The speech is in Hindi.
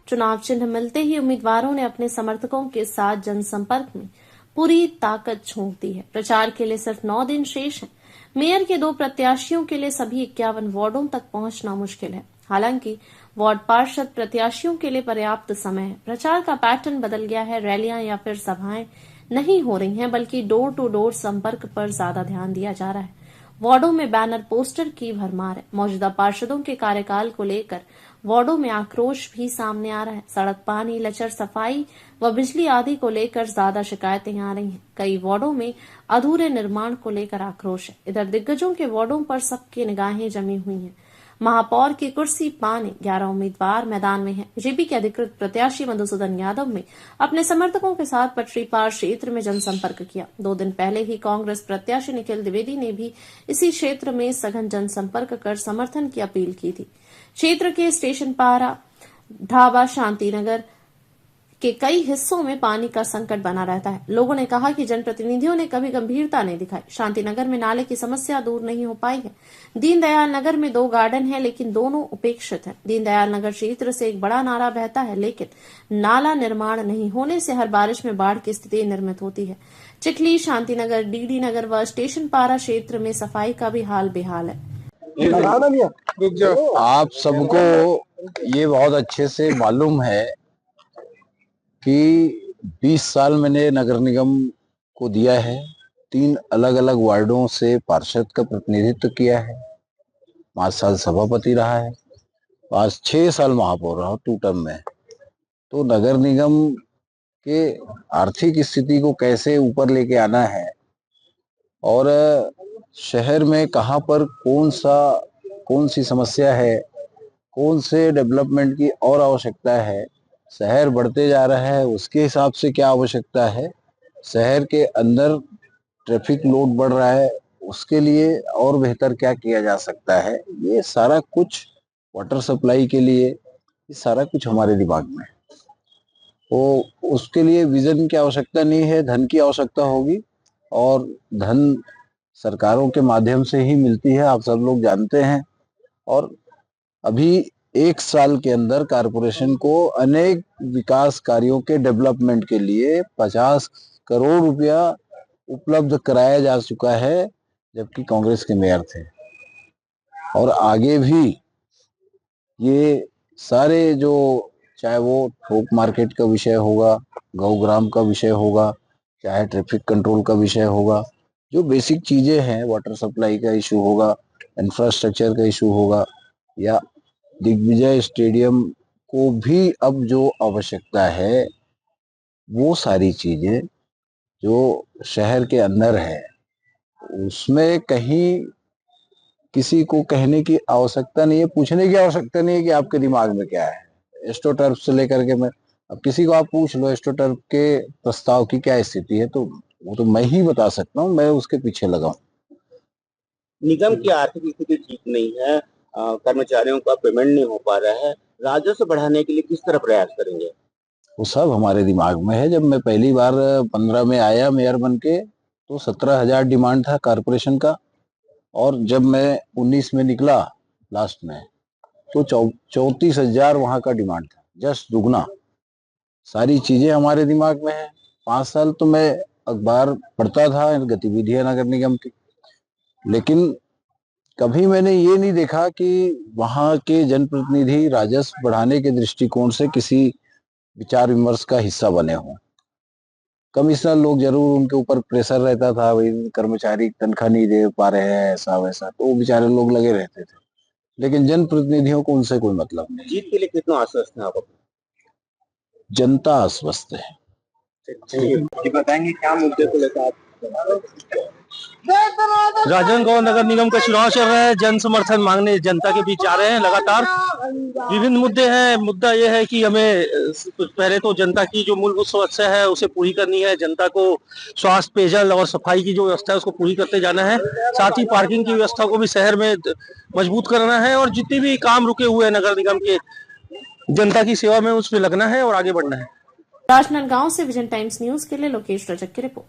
चुनाव चिन्ह मिलते ही उम्मीदवारों ने अपने समर्थकों के साथ जनसंपर्क में पूरी ताकत झोंक दी है। प्रचार के लिए सिर्फ 9 दिन शेष हैं। मेयर के 2 प्रत्याशियों के लिए सभी 51 वार्डों तक पहुंचना मुश्किल है। हालांकि वार्ड पार्षद प्रत्याशियों के लिए पर्याप्त समय है। प्रचार का पैटर्न बदल गया है। रैलियां या फिर सभाएं नहीं हो रही हैं, बल्कि डोर टू डोर संपर्क पर ज्यादा ध्यान दिया जा रहा है। वार्डों में बैनर पोस्टर की भरमार है। मौजूदा पार्षदों के कार्यकाल को लेकर वार्डों में आक्रोश भी सामने आ रहा है। सड़क, पानी, लचर सफाई व बिजली आदि को लेकर ज्यादा शिकायतें आ रही हैं। कई वार्डों में अधूरे निर्माण को लेकर आक्रोश है। इधर दिग्गजों के वार्डों पर सबकी निगाहें जमी हुई हैं। महापौर की कुर्सी पाने 11 उम्मीदवार मैदान में हैं। बीजेपी के अधिकृत प्रत्याशी मधुसूदन यादव ने अपने समर्थकों के साथ पटरी पार क्षेत्र में जनसंपर्क किया। 2 दिन पहले ही कांग्रेस प्रत्याशी निखिल द्विवेदी ने भी इसी क्षेत्र में सघन जनसंपर्क कर समर्थन की अपील की थी। क्षेत्र के स्टेशन पारा, ढाबा, शांतिनगर के कई हिस्सों में पानी का संकट बना रहता है। लोगों ने कहा कि जनप्रतिनिधियों ने कभी गंभीरता नहीं दिखाई। शांतिनगर में नाले की समस्या दूर नहीं हो पाई है। दीनदयाल नगर में 2 गार्डन हैं, लेकिन दोनों उपेक्षित हैं। दीनदयाल नगर क्षेत्र से एक बड़ा नाला बहता है, लेकिन नाला निर्माण नहीं होने से हर बारिश में बाढ़ की स्थिति निर्मित होती है। चिखली, शांतिनगर, डीडी नगर व स्टेशन पारा क्षेत्र में सफाई का भी हाल बेहाल है। आप सबको ये बहुत अच्छे से मालूम है कि 20 साल मैंने नगर निगम को दिया है। 3 अलग अलग वार्डों से पार्षद का प्रतिनिधित्व किया है। 5 साल सभापति रहा है। 6 साल महापौर रहा 2 टर्म में। तो नगर निगम के आर्थिक स्थिति को कैसे ऊपर लेके आना है और शहर में कहाँ पर कौन सी समस्या है, कौन से डेवलपमेंट की और आवश्यकता है, शहर बढ़ते जा रहा है उसके हिसाब से क्या आवश्यकता है, शहर के अंदर ट्रैफिक लोड बढ़ रहा है उसके लिए और बेहतर क्या किया जा सकता है, ये सारा कुछ वाटर सप्लाई के लिए ये सारा कुछ हमारे दिमाग में है। तो उसके लिए विजन की आवश्यकता नहीं है, धन की आवश्यकता होगी और धन सरकारों के माध्यम से ही मिलती है, आप सब लोग जानते हैं। और अभी 1 साल के अंदर कारपोरेशन को अनेक विकास कार्यों के डेवलपमेंट के लिए 50 करोड़ रुपया उपलब्ध कराया जा चुका है, जबकि कांग्रेस के मेयर थे। और आगे भी ये सारे जो चाहे वो थोक मार्केट का विषय होगा, गौग्राम का विषय होगा, चाहे ट्रैफिक कंट्रोल का विषय होगा, जो बेसिक चीजें हैं, वाटर सप्लाई का इशू होगा, इंफ्रास्ट्रक्चर का इशू होगा, या दिग्विजय स्टेडियम को भी अब जो आवश्यकता है वो सारी चीजें जो शहर के अंदर है उसमें कहीं किसी को कहने की आवश्यकता नहीं है, पूछने की आवश्यकता नहीं है कि आपके दिमाग में क्या है। एस्ट्रोटर्फ से लेकर के मैं अब किसी को आप पूछ लो एस्ट्रोटर्फ के प्रस्ताव की क्या स्थिति है, तो वो तो मैं ही बता सकता हूँ, मैं उसके पीछे लगा हूँ। निगम की आर्थिक स्थिति ठीक नहीं है, कर्मचारियों का पेमेंट नहीं हो पा रहा है, राजस्व बढ़ाने के लिए किस तरह प्रयास करेंगे? वो सब हमारे दिमाग में है। जब मैं पहली बार 15 में आया मेयर बन के तो 17,000 डिमांड था कारपोरेशन का, और जब मैं 19 में निकला लास्ट में तो 34,000 वहां का डिमांड था, जस्ट दुगना। सारी चीजें हमारे दिमाग में है। 5 साल तो मैं अखबार पढ़ता था गतिविधियां नगर निगम की, लेकिन कभी मैंने ये नहीं देखा कि वहां के जनप्रतिनिधि राजस्व बढ़ाने के दृष्टिकोण से किसी विचार विमर्श का हिस्सा बने हों। कमिश्नर लोग जरूर, उनके ऊपर प्रेशर रहता था, भाई कर्मचारी तनख्वाह नहीं दे पा रहे हैं, ऐसा वैसा, तो वो बेचारे लोग लगे रहते थे, लेकिन जनप्रतिनिधियों को उनसे कोई मतलब नहीं। जीत के लिए कितना आश्वस्त है आप? जनता आश्वस्त है। बताएंगे क्या मुद्दे को लेकर आप? राजनांदगांव नगर निगम का चुनाव चल रहा है। जन समर्थन मांगने जनता के बीच जा रहे हैं लगातार। विभिन्न मुद्दे हैं। मुद्दा यह है कि हमें पहले तो जनता की जो मूलभूत समस्या है उसे पूरी करनी है। जनता को स्वास्थ्य, पेयजल और सफाई की जो व्यवस्था है उसको पूरी करते जाना है। साथ ही पार्किंग की व्यवस्था को भी शहर में मजबूत करना है और जितने भी काम रुके हुए हैं नगर निगम के, जनता की सेवा में उसमें लगना है और आगे बढ़ना है। राजनांदगांव से विजन टाइम्स न्यूज के लिए लोकेश रजक की रिपोर्ट।